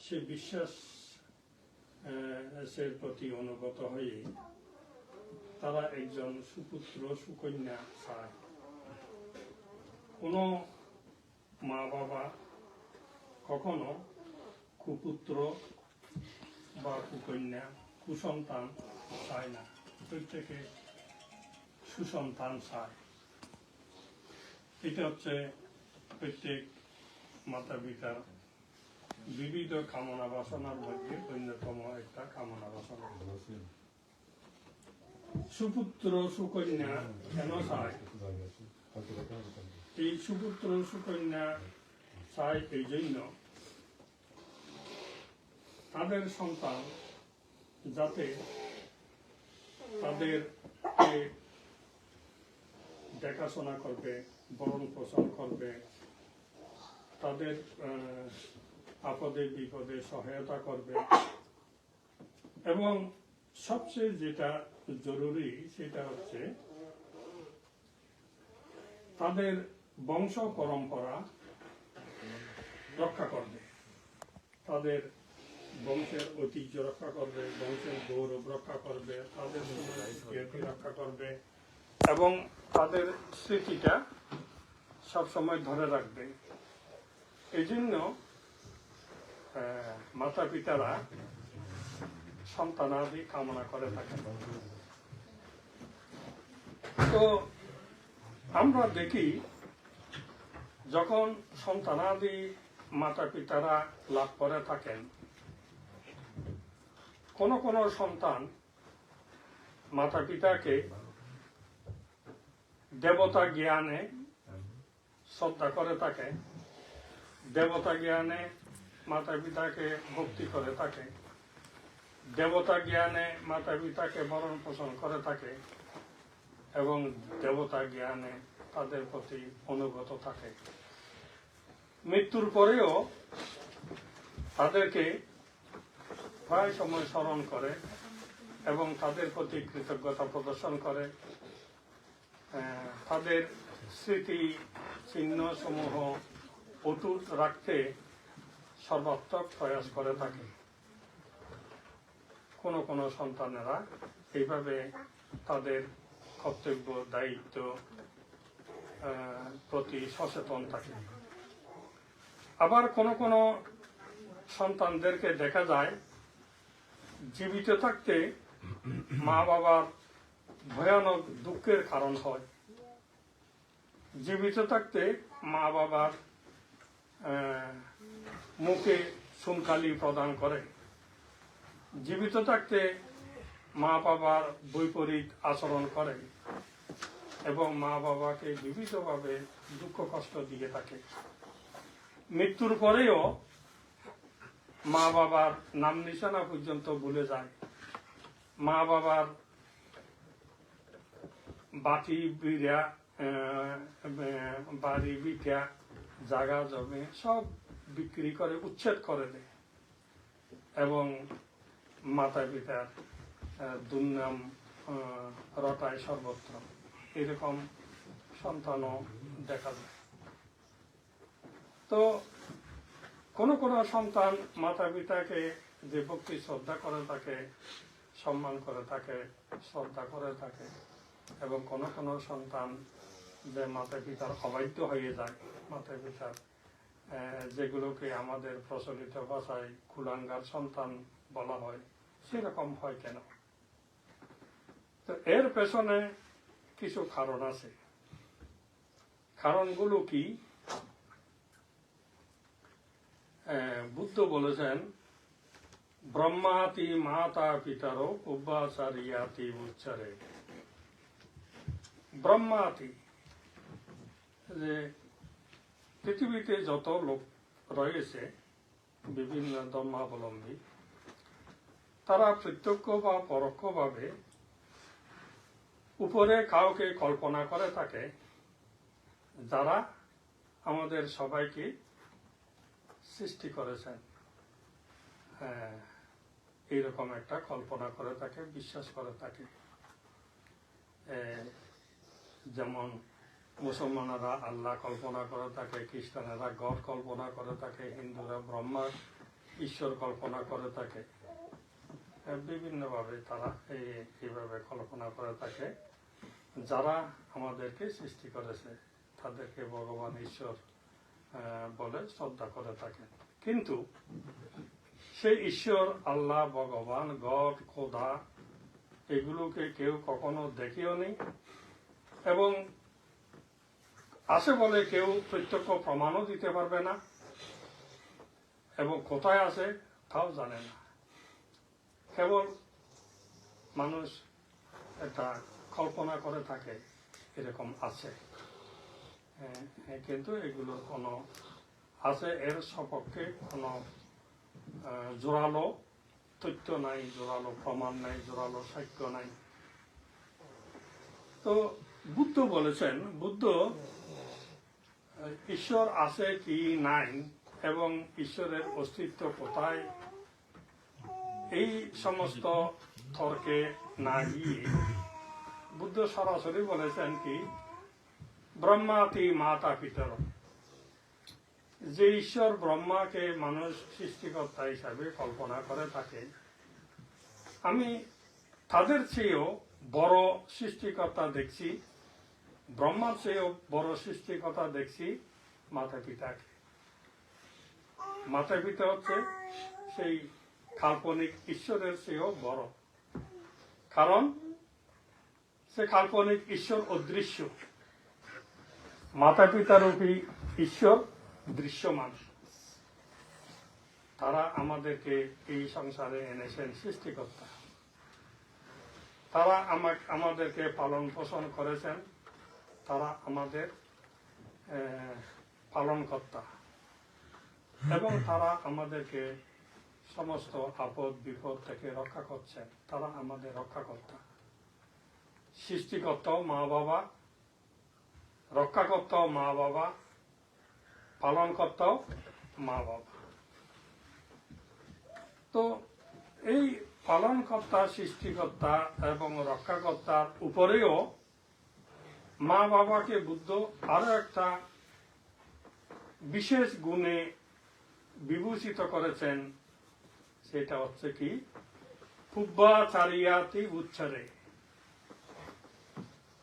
সে বিশ্বাস এর প্রতি অনুগত হয়ে তারা একজন সুপুত্র সুকন্যা চায়। কোনো মা বাবা কখনো কুপুত্র বা কুকন্যা কুসন্তান চায় না, প্রত্যেকে সুসন্তান চায়। এটা হচ্ছে প্রত্যেক মাতা পিতার বিবিধ কামনা বাসনার মধ্যে অন্যতম একটা কামনা বাসনা। সুপুত্র সুকন্যা কেন চায়? এই সুপুত্র সুকন্যা চায় এই জন্য তাদের সন্তান যাতে তাদের দেখাশোনা করবে, ভরণ পোষণ করবে, তাদের আপদে বিপদে সহায়তা করবে, এবং সবচেয়ে যেটা জরুরি সেটা হচ্ছে তাদের বংশ পরম্পরা রক্ষা করবে, তাদের বংশের ঐতিহ্য রক্ষা করবে, বংশের গৌরব রক্ষা করবে, তাদের কীর্তি রক্ষা করবে এবং তাদের স্মৃতিটা সবসময় ধরে রাখবে। এই জন্য মাতা পিতারা সন্তানাদি কামনা করে থাকেন। তো আমরা দেখি যখন সন্তানাদি মাতা পিতারা লাভ করে থাকেন, কোন কোন সন্তান মাতা পিতাকে দেবতা জ্ঞানে শ্রদ্ধা করে থাকে, দেবতা জ্ঞানে মাতা পিতাকে ভক্তি করে থাকে, দেবতা জ্ঞানে মাতা পিতাকে ভরণ পোষণ করে থাকে এবং দেবতা জ্ঞানে তাদের প্রতি অনুগত থাকে। মৃত্যুর পরেও তাদেরকে প্রায় সময় স্মরণ করে এবং তাদের প্রতি কৃতজ্ঞতা প্রদর্শন করে, তাদের স্মৃতি চিহ্ন সমূহ অটুট রাখতে সর্বাত্মক প্রয়াস করে থাকে। কোন কোন সন্তানেরা এইভাবে তাদের কর্তব্য দায়িত্ব প্রতি সচেতন থাকে। আবার কোন কোন সন্তানদেরকে দেখা যায় জীবিত থাকতে মা বাবার ভয়ানক দুঃখের কারণ হয়, জীবিত থাকতে মা বাবার মুখে চুনকালি প্রদান করে, জীবিত থাকতে মা বাবার বৈপরীত আচরণ করে এবং মা বাবাকে বিভিন্নভাবে দুঃখ কষ্ট দিয়ে থাকে। মৃত্যুর পরেও মা বাবার নাম নিশানা পর্যন্ত ভুলে যায়, মা বাবার বাটি বিড়া বাড়ি বিটা জায়গা জমি সব বিক্রি করে উচ্ছেদ করে দেয় এবং মাতা পিতার দুর্নাম রটায় সর্বত্র। এরকম সন্তানও দেখা যায়। তো কোন কোন সন্তান মাতা পিতাকে যে ভক্তি শ্রদ্ধা করে থাকে, সম্মান করে থাকে, শ্রদ্ধা করে থাকে, এবং কোন কোন সন্তান যে মাতা পিতার অবাধ্য হয়ে যায়, মাতা পিতার যেগুলোকে আমাদের প্রচলিত ভাষায় কুলাঙ্গার সন্তান বলা হয়, সেরকম হয় কেন? তো এর পেছনে কিছু কারণ আছে। কারণগুলো কি? বুদ্ধ বলেছেন, ব্রহ্মাতি মাতা পিতারো উপাচারিয়াতি উচ্চারে। ব্রহ্মাতি, যে পৃথিবীতে যত লোক রয়েছে বিভিন্ন ধর্মাবলম্বী, তারা প্রত্যক্ষ বা পরোক্ষভাবে উপরে কাউকে কল্পনা করে থাকে যারা আমাদের সবাইকে সৃষ্টি করেছেন। এইরকম একটা কল্পনা করে থাকে, বিশ্বাস করে থাকে। যেমন মুসলমানেরা আল্লাহ কল্পনা করে থাকে, খ্রিস্টানেরা গড কল্পনা করে থাকে, হিন্দুরা ব্রহ্মা ঈশ্বর কল্পনা করে থাকে, বিভিন্নভাবে তারা এইভাবে কল্পনা করে থাকে। যারা আমাদেরকে সৃষ্টি করেছে তাদেরকে ভগবান ঈশ্বর বলে শ্রদ্ধা করে থাকে। কিন্তু সেই ঈশ্বর, আল্লাহ, ভগবান, গড, খোদা, এগুলোকে কেউ কখনো দেখিও নেই এবং আছে বলে কেউ প্রত্যক্ষ প্রমাণও দিতে পারবে না এবং কোথায় আছে তাও জানে না। কেবল মানুষ এটা কল্পনা করে থাকে এরকম আছে, কিন্তু এগুলোর কোনো আছে এর সপক্ষে কোনো জোরালো তথ্য নাই, জোরালো প্রমাণ নাই, জোরালো সাক্ষ্য নাই। তো বুদ্ধ বলেছেন, বুদ্ধ ঈশ্বর আছে কি নাই এবং ঈশ্বরের অস্তিত্ব কোথায়, এই সমস্ত তর্কে না গিয়ে বুদ্ধ সরাসরি বলেছেন কি, ব্রহ্মাতি মাতা পিতর। যে ঈশ্বর ব্রহ্মাকে মানুষ সৃষ্টিকর্তা হিসাবে কল্পনা করে থাকে, আমি তাদের চেয়েও বড় সৃষ্টিকর্তা দেখছি, ব্রহ্মার চেয়েও বড় সৃষ্টিকর্তা দেখছি মাতা পিতাকে। মাতা পিতা হচ্ছে সেই কাল্পনিক ঈশ্বরের চেয়েও বড়, কারণ সে কাল্পনিক ঈশ্বর অদৃশ্য, মাতা পিতারূপী ঈশ্বর দৃশ্যমান। তারা আমাদেরকে এই সংসারে এনেছেন সৃষ্টিকর্তা, তারা আমাদেরকে পালন পোষণ করেছেন, তারা আমাদের পালনকর্তা এবং তারা আমাদেরকে সমস্ত আপদ বিপদ থেকে রক্ষা করছেন। তারা আমাদের রক্ষাকর্তা, সৃষ্টিকর্তাও মা বাবা, রক্ষাকর্তাও মা বাবা, পালনকর্তাও মা বাবা। তো এই পালনকর্তা, সৃষ্টিকর্তা এবং রক্ষাকর্তার উপরেও মা বাবাকে বুদ্ধ আরো একটা বিশেষ গুণে বিভূষিত করেছেন, সেটা হচ্ছে কি, পূর্বাচারিয়াতি উচ্চারে।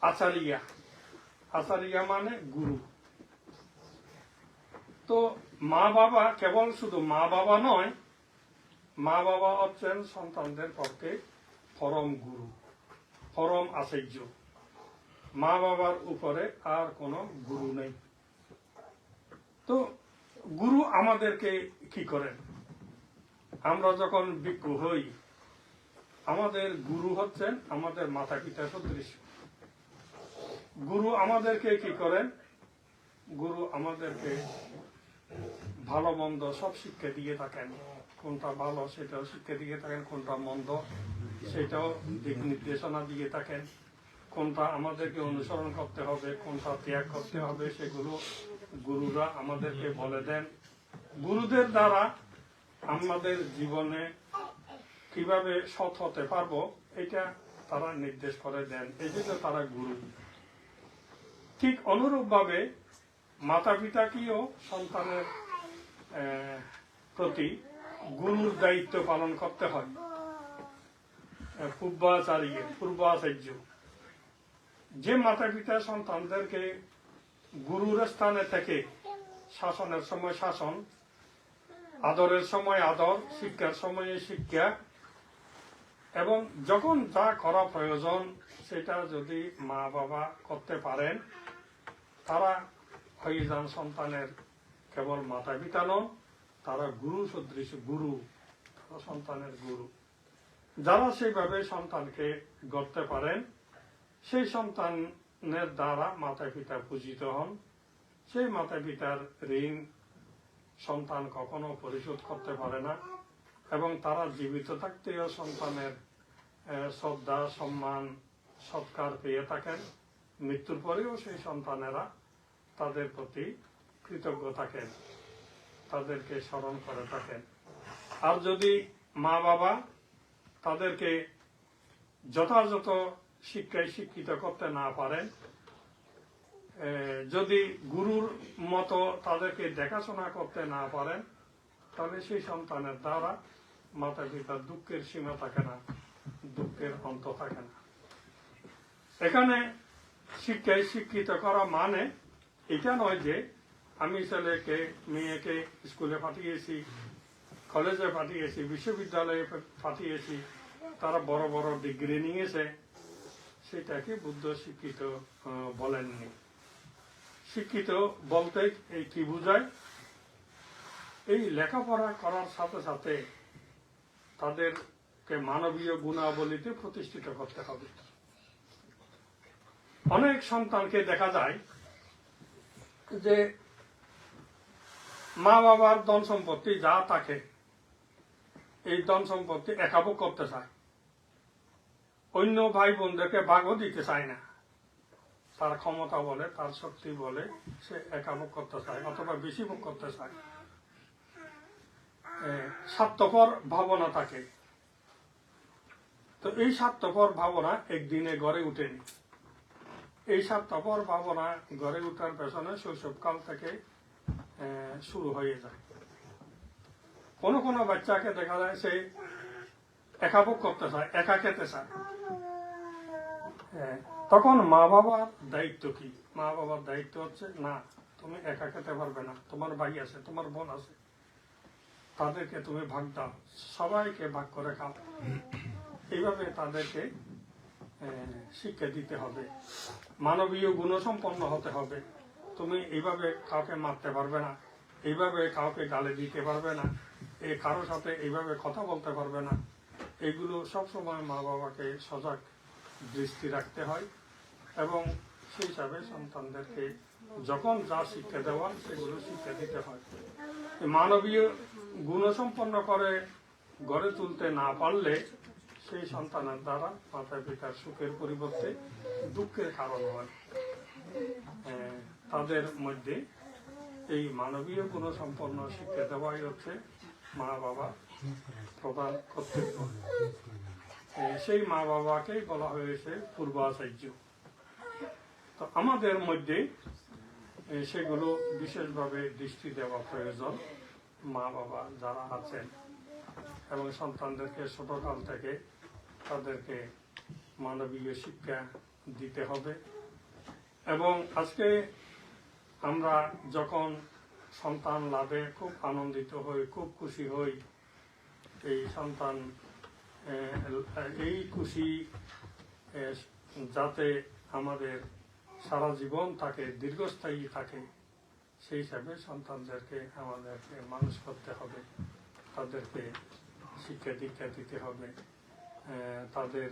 আচারিয়া, আচারিয়া মানে গুরু। তো মা বাবা কেবল শুধু মা বাবা নয়, মা বাবা হচ্ছেন সন্তানদের পক্ষে পরম গুরু, পরম আচার্য। মা বাবার উপরে আর কোনো গুরু নেই। তো গুরু আমাদেরকে কি করেন? আমরা যখন ভিক্ষু হই, আমাদের গুরু হচ্ছেন আমাদের মাতা পিতা সদৃশ। গুরু আমাদেরকে কি করেন? গুরু আমাদেরকে ভালো মন্দ সব শিক্ষা দিয়ে থাকেন। কোনটা ভালো সেটাও শিক্ষা দিয়ে থাকেন, কোনটা মন্দ সেটাও দিক নির্দেশনা দিয়ে থাকেন, কোনটা আমাদেরকে অনুসরণ করতে হবে, কোনটা ত্যাগ করতে হবে, সেগুলো গুরুরা আমাদেরকে বলে দেন। গুরুদের দ্বারা আমাদের জীবনে কিভাবে সৎ হতে পারবো এটা তারা নির্দেশ করে দেন, এই জন্য তারা গুরু। ঠিক অনুরূপ ভাবে মাতা পিতাকেও সন্তানের প্রতি গুরুর দায়িত্ব পালন করতে হয়। পূর্বাচার্য যে মাতা পিতা সন্তানদেরকে গুরুর স্থানে থেকে শাসনের সময় শাসন, আদরের সময় আদর, শিক্ষার সময়ে শিক্ষা এবং যখন যা করা প্রয়োজন সেটা যদি মা বাবা করতে পারেন, তারা হয়ে যান সন্তানের কেবল মাতা পিতা নন, তারা গুরু সদৃশ গুরু, সন্তানের গুরু। যারা সেইভাবে সন্তানকে গড়তে পারেন, সেই সন্তানের দ্বারা মাতা পিতা পূজিত হন। সেই মাতা পিতার ঋণ সন্তান কখনো পরিশোধ করতে পারে না এবং তারা জীবিত থাকতেও সন্তানের শ্রদ্ধা, সম্মান, সৎকার পেয়ে থাকেন। মৃত্যুর পরেও সেই সন্তানেরা তাদের প্রতি কৃতজ্ঞ থাকেন, তাদেরকে স্মরণ করে থাকেন। আর যদি মা বাবা তাদেরকে যথাযথ শিক্ষায় শিক্ষিত করতে না পারেন, যদি গুরুর মতো তাদেরকে দেখাশোনা করতে না পারেন, তাহলে সেই সন্তানের দ্বারা মাতা পিতার দুঃখের সীমা থাকে না, দুঃখের অন্ত থাকে না। এখানে শিক্ষায় শিক্ষিত করা মানে এটা নয় যে আমি ছেলেকে মেয়েকে স্কুলে পাঠিয়েছি, কলেজে পাঠিয়েছি, বিশ্ববিদ্যালয়ে পাঠিয়েছি, তারা বড় বড় ডিগ্রি নিয়েছে, সেটাকে বুদ্ধ শিক্ষিত বলেননি। শিক্ষিত বলতে এই কি বোঝায়? এই লেখাপড়া করার সাথে সাথে তাদেরকে মানবীয় গুণাবলীতে প্রতিষ্ঠিত করতে হবে। অনেক সন্তানকে দেখা যায় যে মা বাবার ধন সম্পত্তি যা থাকে, এই ধন সম্পত্তি একাভোগ করতে চায়, অন্য ভাই বোনদেরকে ভাগও দিতে চায় না। তার ক্ষমতা বলে, তার শক্তি বলে সে একাভোগ করতে চায় অথবা বেশি ভোগ করতে চায়। স্বার্থপর ভাবনা থাকে। তো এই স্বার্থপর ভাবনা একদিনে গড়ে উঠেনি। এই স্বার্থপর ভাবনা গড়ে ওঠার পেছনে শৈশবকাল থেকে শুরু হয়ে যায়। কোনো কোনো বাচ্চাকে দেখা যায় সে একাভোগ করতে চায়, একা খেতে চায়। তখন মা বাবার দায়িত্ব কি? মা বাবার দায়িত্ব হচ্ছে, না, তুমি একা খেতে পারবে না, তোমার ভাই আছে, তোমার বোন আছে, তাদেরকে তুমি ভাগ দাও, সবাইকে ভাগ করে খাও। এইভাবে তাদেরকে শিক্ষা দিতে হবে, মানবীয় গুণসম্পন্ন হতে হবে। তুমি এইভাবে কাউকে মারতে পারবে না, এইভাবে কাউকে গালি দিতে পারবে না, কারো সাথে এইভাবে কথা বলতে পারবে না। এগুলো সবসময় মা বাবাকে সজাগ দৃষ্টি রাখতে হয় এবং সেই হিসাবে সন্তানদেরকে যখন যা শিক্ষা দেওয়ার সেগুলো শিক্ষা দিতে হয়। মানবীয় গুণসম্পন্ন করে গড়ে তুলতে না পারলে সেই সন্তানের দ্বারা মাতা পিতার সুখের পরিবর্তে দুঃখের কারণ হয়। তাদের মধ্যে এই মানবীয় গুণসম্পন্ন শিক্ষা দেওয়াই হচ্ছে মা বাবা প্রধান কর্তব্য। সেই মা বাবাকেই বলা হয়েছে পূর্বাচার্য। তো আমাদের মধ্যে সেগুলো বিশেষভাবে দৃষ্টি দেওয়া প্রয়োজন। মা বাবা যারা আছেন এবং সন্তানদেরকে ছোটকাল থেকে তাদেরকে মানবীয় শিক্ষা দিতে হবে। এবং আজকে আমরা যখন সন্তান লাভে খুব আনন্দিত হই, খুব খুশি হই, এই সন্তান এই খুশি যাতে আমাদের সারা জীবন থাকে, দীর্ঘস্থায়ী থাকে, সেই হিসাবে সন্তানদেরকে আমাদেরকে মানুষ করতে হবে, তাদেরকে শিক্ষা দীক্ষা দিতে হবে, তাদের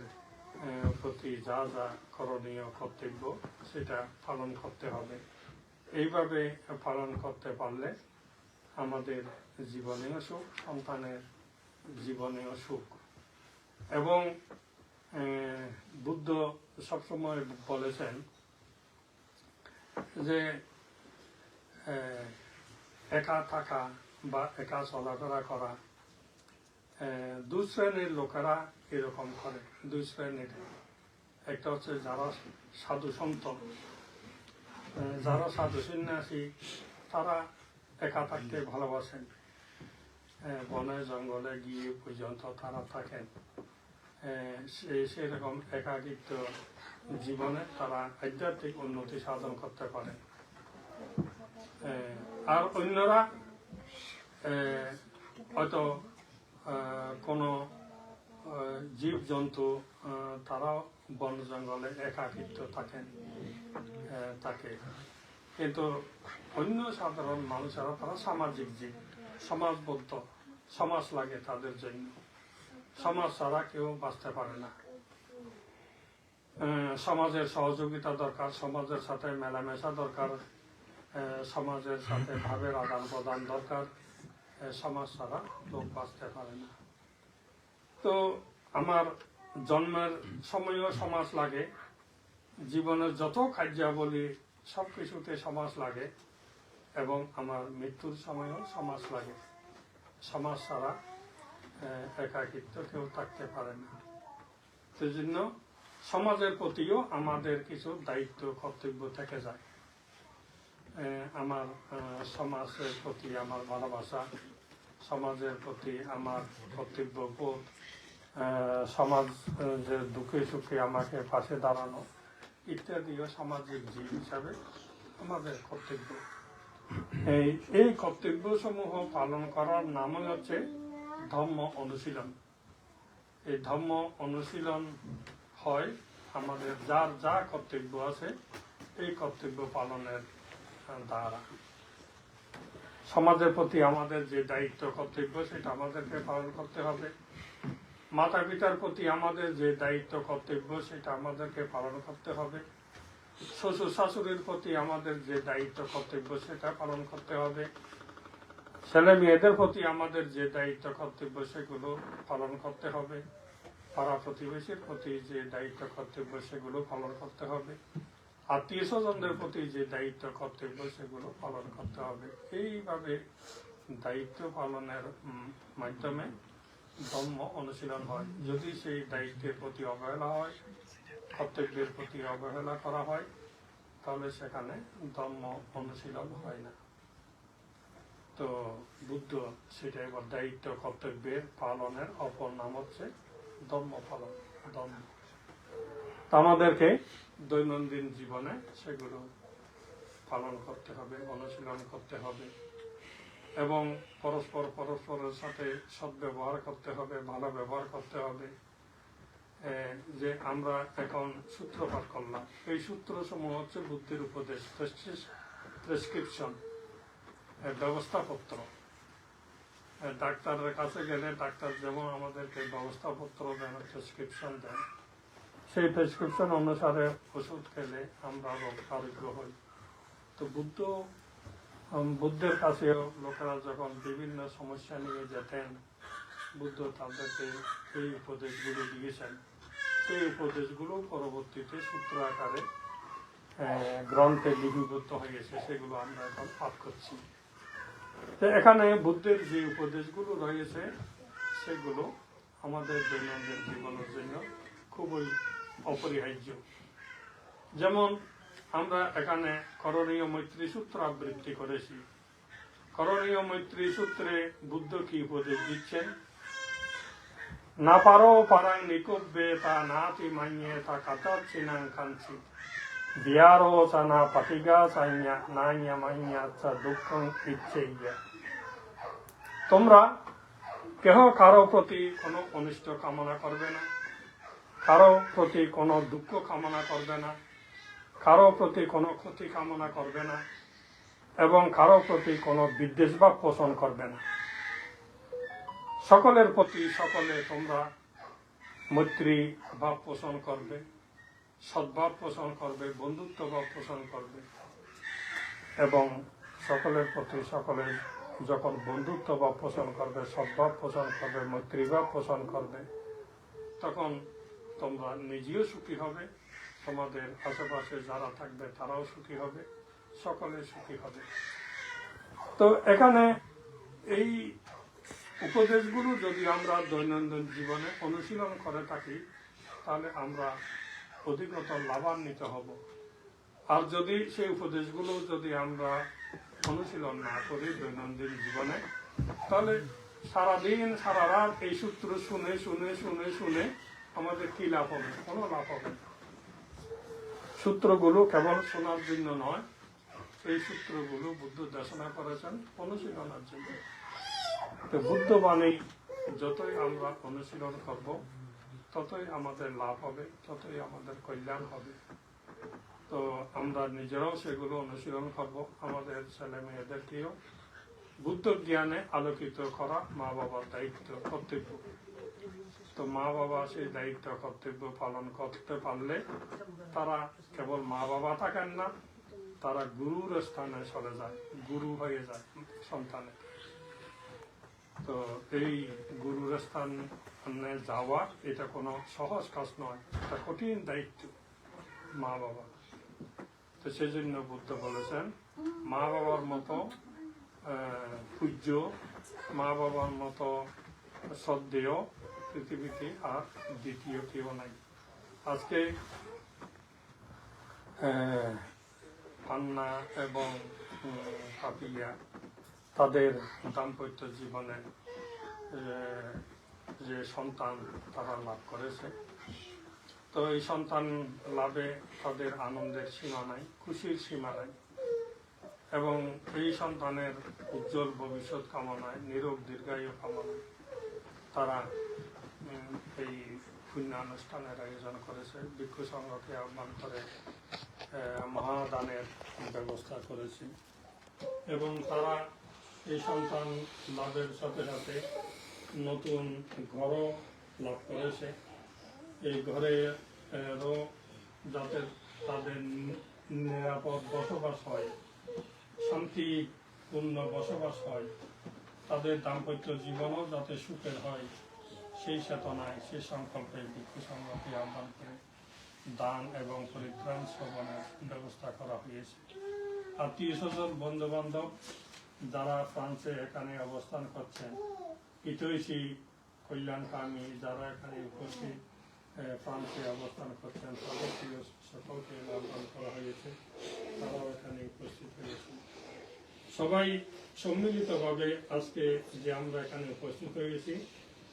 প্রতি যা যা করণীয় কর্তব্য সেটা পালন করতে হবে। এইভাবে পালন করতে পারলে আমাদের জীবনেও সুখ, সন্তানের জীবনেও সুখ। এবং বুদ্ধ সবসময় বলেছেন যে একা থাকা বা একা চলাফেরা করা, দুই শ্রেণীর লোকেরা এরকম করে। দুই শ্রেণীর, একটা হচ্ছে যারা সাধু সন্ত, যারা সাধু সন্ন্যাসী, তারা একা থাকতে ভালোবাসেন, বনে জঙ্গলে গিয়ে পর্যন্ত তারা থাকেন, সেরকম একাকিত্ব জীবনে তারা আধ্যাত্মিক উন্নতি সাধন করতে পারেন। আর অন্যরা হয়তো কোনো জীব জন্তু, তারাও বন জঙ্গলে একাকিত্ব থাকে, কিন্তু অন্য সাধারণ মানুষেরা তারা সামাজিক জীব, সমাজবদ্ধ, সমাজ লাগে তাদের জন্য। সমাজ ছাড়া কেউ বাঁচতে পারে না। সমাজের সহযোগিতা দরকার, সমাজের সাথে মেলামেশা দরকার, সমাজের সাথে ভাবের আদান প্রদান দরকার। সমাজ ছাড়া লোক বাঁচতে পারে না। তো আমার জন্মের সময়ও সমাজ লাগে, জীবনের যত কার্যাবলী সব কিছুতে সমাজ লাগে, এবং আমার মৃত্যুর সময়ও সমাজ লাগে। সমাজ ছাড়া একাকিত্ব কেউ থাকতে পারে না। সেই জন্য সমাজের প্রতিও আমাদের কিছু দায়িত্ব কর্তব্য থেকে যায়। আমার সমাজের প্রতি আমার ভালোবাসা, সমাজের প্রতি আমার কর্তব্যবোধ, সমাজের দুঃখে সুখে আমাকে পাশে দাঁড়ানো ইত্যাদিও সামাজিক জীব হিসাবে আমাদের কর্তব্য। এই কর্তব্য সমূহ পালন করার নামই হচ্ছে ধর্ম অনুশীলন। এই ধর্ম অনুশীলন হয় আমাদের যার যা কর্তব্য আছে এই কর্তব্য পালনের দ্বারা। সমাজের প্রতি আমাদের যে দায়িত্ব কর্তব্য সেটা আমাদেরকে পালন করতে হবে। মাতা পিতার প্রতি আমাদের যে দায়িত্ব কর্তব্য সেটা আমাদেরকে পালন করতে হবে। শ্বশুর শাশুড়ির প্রতি আমাদের যে দায়িত্ব কর্তব্য সেটা পালন করতে হবে। ছেলে মেয়েদের প্রতি আমাদের যে দায়িত্ব কর্তব্য সেগুলো পালন করতে হবে। পাড়া প্রতিবেশীর প্রতি যে দায়িত্ব কর্তব্য সেগুলো পালন করতে হবে। আত্মীয় স্বজনদের প্রতি যে দায়িত্ব কর্তব্য সেগুলো পালন করতে হবে। এইভাবে দায়িত্ব পালনের মাধ্যমে ধর্ম অনুশীলন হয়। যদি সেই দায়িত্বের প্রতি অবহেলা হয়, কর্তব্যের প্রতি অবহেলা করা হয়, তাহলে সেখানে ধর্ম অনুশীলন হয় না। তো বুদ্ধ সেটা এবার দায়িত্ব কর্তব্যের পালনের অপর নাম হচ্ছে ধর্ম পালন। ধর্ম আমাদেরকে দৈনন্দিন জীবনে সেগুলো পালন করতে হবে, অনুশীলন করতে হবে এবং পরস্পরের সাথে সদ্ব্যবহার করতে হবে, ভালো ব্যবহার করতে হবে। যে আমরা এখন সূত্রপাত করলাম, এই সূত্রসমূহ হচ্ছে বুদ্ধির উপদেশ, প্রেসক্রিপশন, ব্যবস্থাপত্র। ডাক্তারের কাছে গেলে ডাক্তার যেমন আমাদেরকে ব্যবস্থাপত্র দেন, প্রেসক্রিপশন দেন, সেই প্রেসক্রিপশন অনুসারে ওষুধ খেলে আমরা আরোগ্য হই। তো বুদ্ধের কাছেও লোকেরা যখন বিভিন্ন সমস্যা নিয়ে যেতেন, বুদ্ধ তাদেরকে এই উপদেশগুলো দিয়েছেন। সেই উপদেশগুলো পরবর্তীতে সূত্র আকারে গ্রন্থে লিপিবদ্ধ হয়েছে, সেগুলো আমরা এখন পাঠ করছি। তো এখানে বুদ্ধের যে উপদেশগুলো রয়েছে সেগুলো আমাদের দৈনন্দিন জীবনের জন্য খুবই অপরিহার্য। যেমন আমরা এখানে করণীয় মৈত্রী সূত্র আবৃত্তি করেছি। করণীয় মৈত্রী সূত্রে বুদ্ধ কি উপদেশ দিচ্ছেন? না পারো পারাং নিকব্বে তা নাতি মাইয়ে তা কাতার চিনাং কাঞ্চি বিয়ারো চা না পাটিগা চাইয়া নাইয়া মাইয়া চা দুঃখ ইচ্ছে ইয়া। তোমরা কেহ কারো প্রতি কোনো অনিষ্ট কামনা করবে না, কারো প্রতি কোনো দুঃখ কামনা করবে না, কারো প্রতি কোনো ক্ষতি কামনা করবে না এবং কারো প্রতি কোনো বিদ্বেষভাব পোষণ করবে না। সকলের প্রতি সকলে তোমরা মৈত্রী ভাব পোষণ করবে, সদ্ভাব পোষণ করবে, বন্ধুত্ব ভাব পোষণ করবে এবং সকলের প্রতি সকলে যখন বন্ধুত্ব ভাব পোষণ করবে, সদ্ভাব পোষণ করবে, মৈত্রীভাব পোষণ করবে, তখন তোমরা নিজেও সুখী হবে, তোমাদের আশেপাশে যারা থাকবে তারাও সুখী হবে, সকলে সুখী হবে। তো এখানে এই উপদেশগুলো যদি আমরা দৈনন্দিন জীবনে অনুশীলন করে থাকি তাহলে আমরা অধিকতর লাভান্বিত হব। আর যদি সেই উপদেশগুলো যদি আমরা অনুশীলন না করি দৈনন্দিন জীবনে, তাহলে সারাদিন সারা রাত এই সূত্র শুনে শুনে শুনে শুনে আমাদের কি লাভ হবে? কোনো লাভ হবে না। সূত্রগুলো কেবল শোনার জন্য নয়, এই সূত্রগুলো বুদ্ধ দেশনা করেছেন অনুশীলনের জন্য। তো বুদ্ধ বাণী যতই আমরা অনুশীলন করব ততই আমাদের লাভ হবে, ততই আমাদের কল্যাণ হবে। তো আমরা নিজেরাও সেগুলো অনুশীলন করব, আমাদের ছেলে মেয়েদেরকেও বুদ্ধ জ্ঞানে আলোকিত করা মা বাবার দায়িত্ব, কর্তব্য। তো মা বাবা সেই দায়িত্ব কর্তব্য পালন করতে পারলে তারা কেবল মা বাবা থাকেন না, তারা গুরুর স্থানে চলে যায়, গুরু হয়ে যায় সন্তানের। তো এই গুরুর স্থানে যাওয়া এটা কোনো সহজ কাজ নয়, এটা কঠিন দায়িত্ব মা বাবা। তো সেই জন্য বুদ্ধ বলেছেন মা বাবার মতো পূজ্য, মা বাবার মতো শ্রদ্ধেয় পৃথিবীতে আর দ্বিতীয় কেউ নাই। আজকে পান্না এবং পাপিয়া তাদের দাম্পত্য জীবনে যে সন্তান তারা লাভ করেছে। তো এই সন্তান লাভে তাদের আনন্দের সীমা নাই, খুশির সীমা নাই, এবং এই সন্তানের উজ্জ্বল ভবিষ্যৎ কামনায়, নিরোগ দীর্ঘায়ু কামনায় তারা এই পুণ্যানুষ্ঠানের আয়োজন করেছে। ভিক্ষু সংঘকে আহ্বান করে মহাদানের ব্যবস্থা করেছে, এবং তারা এই সন্তান লাভের সাথে সাথে নতুন ঘরও লাভ করেছে। এই ঘরেরও যাতে তাদের নিরাপদ বসবাস হয়, শান্তিপূর্ণ বসবাস হয়, তাদের দাম্পত্য জীবনও যাতে সুখের হয়, সেই চেতনায়, সেই সংকল্পে ভিক্ষু সংঘকে আহ্বান করে দান এবং পরিত্রাণ শ্রবণের ব্যবস্থা করা হয়েছে। আত্মীয় স্বজন, বন্ধু বান্ধব যারা ফ্রান্সে এখানে অবস্থান করছেন, হিতৈষী কল্যাণকামী যারা এখানে উপস্থিত ফ্রান্সে অবস্থান করছেন, তাদেরকে সকলকে আহ্বান করা হয়েছে, তারাও এখানে উপস্থিত হয়েছে। সবাই সম্মিলিতভাবে আজকে যে আমরা এখানে উপস্থিত হয়েছি,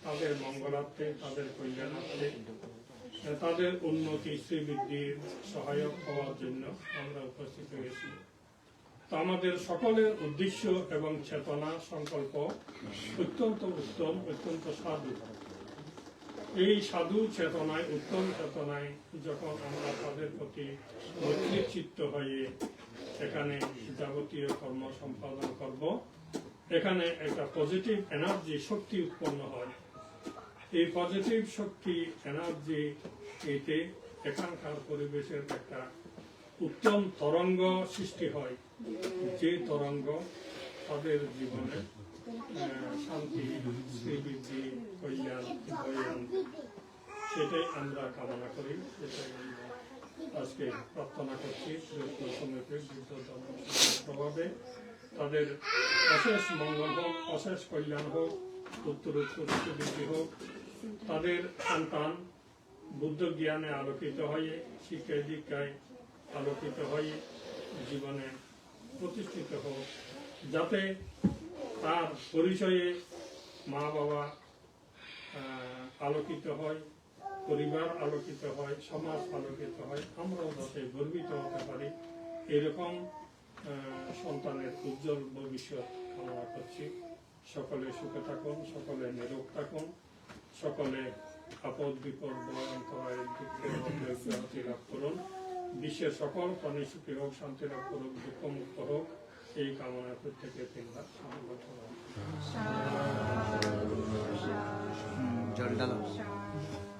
তাদের মঙ্গলার্থে, তাদের কল্যাণার্থে, তাদের উন্নতি শ্রীবৃদ্ধির সহায়ক হওয়ার জন্য আমরা উপস্থিত হয়েছি। তো আমাদের সকলের উদ্দেশ্য এবং চেতনা, সংকল্প অত্যন্ত উত্তম, অত্যন্ত সাধু। এই সাধু চেতনায়, উত্তম চেতনায় যখন আমরা তাদের প্রতি চিত্ত হয়ে এখানে যাবতীয় কর্ম সম্পাদন করব, এখানে একটা পজিটিভ এনার্জি, শক্তি উৎপন্ন হয়। এই পজিটিভ শক্তি, এনার্জি এতে এখানকার পরিবেশের একটা উত্তম তরঙ্গ সৃষ্টি হয়, যে তরঙ্গ তাদের জীবনে শান্তি, শ্রীবৃদ্ধি, কল্যাণ বয়ে আনবে। সেটাই আমরা কামনা করি, সেটাই আমরা আজকে প্রার্থনা করছি। বুদ্ধ ধর্ম প্রভাবে তাদের অশেষ মঙ্গল হোক, অশেষ কল্যাণ হোক, উত্তরোত্তর শ্রীবৃদ্ধি হোক, তাদের সন্তান বুদ্ধ জ্ঞানে আলোকিত হয়ে, শিক্ষায় দীক্ষায় আলোকিত হয়ে জীবনে প্রতিষ্ঠিত হোক, যাতে তার পরিচয়ে মা বাবা আলোকিত হয়, পরিবার আলোকিত হয়, সমাজ আলোকিত হয়, আমরাও যাতে গর্বিত হতে পারি, এরকম সন্তানের উজ্জ্বল ভবিষ্যৎ কামনা করছি। সকলে সুখে থাকুন, সকলে নিরোগ থাকুন, সকলে আপদ বিপদ ভয়ঙ্করায় দুঃখের অব্যাহতি লাভ করুন, বিশ্বের সকল প্রাণী সুখী হোক, শান্তি লাভ করুক, দুঃখমুক্ত হোক, এই কামনা প্রত্যেকে তিনবার জল ডালা।